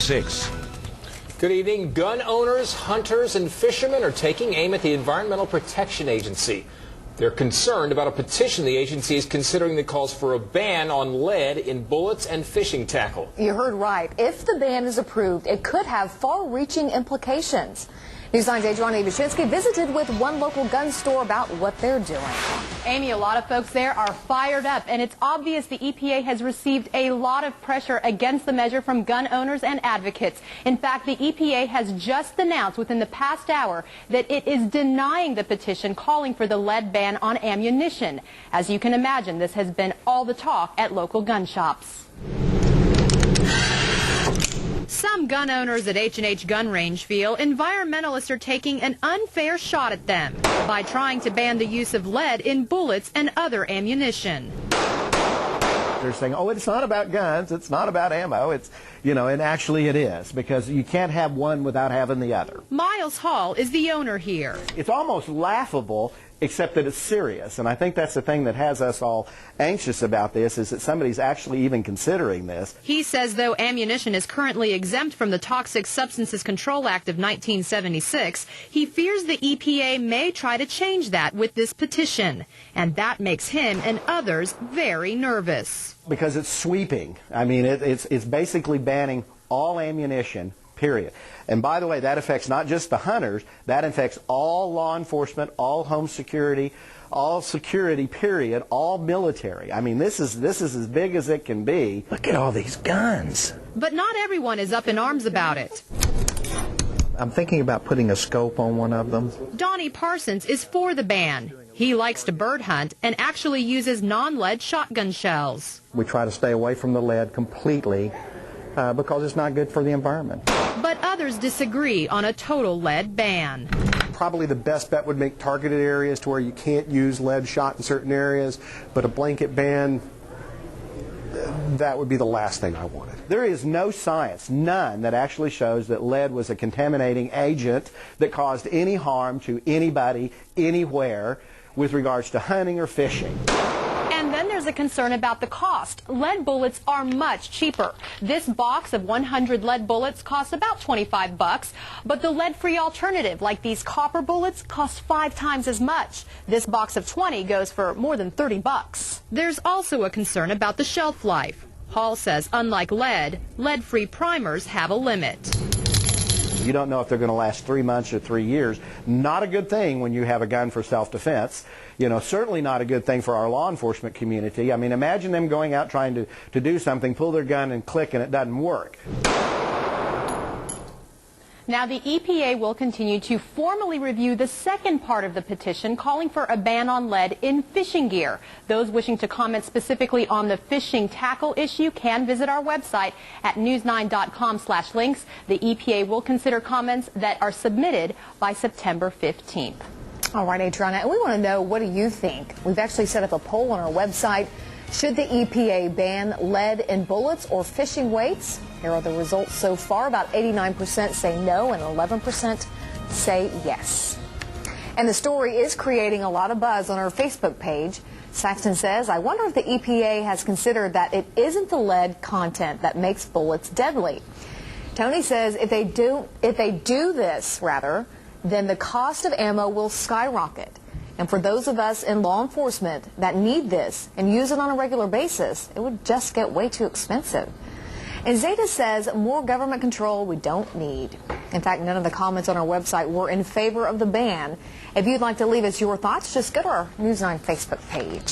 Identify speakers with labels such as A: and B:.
A: 6.
B: Good evening. Gun owners, hunters, and fishermen are taking aim at the Environmental Protection Agency. They're concerned about a petition the agency is considering that calls for a ban on lead in bullets and fishing tackle.
C: You heard right. If the ban is approved, it could have far-reaching implications. News 9's Adriana Ibashinsky visited with one local gun store about what they're doing.
D: Amy, a lot of folks there are fired up, and it's obvious the EPA has received a lot of pressure against the measure from gun owners and advocates. In fact, the EPA has just announced within the past hour that it is denying the petition calling for the lead ban on ammunition. As you can imagine, this has been all the talk at local gun shops. Some gun owners at H&H Gun Range feel environmentalists are taking an unfair shot at them by trying to ban the use of lead in bullets and other ammunition.
E: They're saying, oh, it's not about guns, it's not about ammo, it's, and actually it is, because you can't have one without having the other.
D: Miles Hall is the owner here.
E: It's almost laughable, except that it's serious, and I think that's the thing that has us all anxious about this, is that somebody's actually even considering this.
D: He says though ammunition is currently exempt from the Toxic Substances Control Act of 1976, he fears the EPA may try to change that with this petition, and that makes him and others very nervous.
E: Because it's sweeping. I mean, it's basically banning all ammunition, period. And by the way, that affects not just the hunters, that affects all law enforcement, all home security, all security, period, all military. I mean, this is as big as it can be. Look at all these guns.
D: But not everyone is up in arms about it.
E: I'm thinking about putting a scope on one of them.
D: Donnie Parsons is for the ban. He likes to bird hunt and actually uses non-lead shotgun shells.
E: We try to stay away from the lead completely because it's not good for the environment.
D: But others disagree on a total lead ban.
F: Probably the best bet would make targeted areas to where you can't use lead shot in certain areas, but a blanket ban, that would be the last thing I wanted.
E: There is no science, none, that actually shows that lead was a contaminating agent that caused any harm to anybody, anywhere, with regards to hunting or fishing.
D: And then there's a concern about the cost. Lead bullets are much cheaper. This box of 100 lead bullets costs about $25, but the lead-free alternative, like these copper bullets, costs 5 times as much. This box of 20 goes for more than $30. There's also a concern about the shelf life. Hall says, unlike lead, lead-free primers have a limit.
E: You don't know if they're going to last 3 months or 3 years. Not a good thing when you have a gun for self-defense. Certainly not a good thing for our law enforcement community. I mean, imagine them going out trying to do something, pull their gun and click, and it doesn't work.
D: Now, the EPA will continue to formally review the second part of the petition calling for a ban on lead in fishing gear. Those wishing to comment specifically on the fishing tackle issue can visit our website at news9.com/links. The EPA will consider comments that are submitted by September 15th.
C: All right, Adriana, and we want to know, what do you think? We've actually set up a poll on our website. Should the EPA ban lead in bullets or fishing weights? Here are the results so far. About 89% say no and 11% say yes. And the story is creating a lot of buzz on our Facebook page. Saxton says, I wonder if the EPA has considered that it isn't the lead content that makes bullets deadly. Tony says if they do this, then the cost of ammo will skyrocket. And for those of us in law enforcement that need this and use it on a regular basis, it would just get way too expensive. And Zeta says more government control we don't need. In fact, none of the comments on our website were in favor of the ban. If you'd like to leave us your thoughts, just go to our News 9 Facebook page.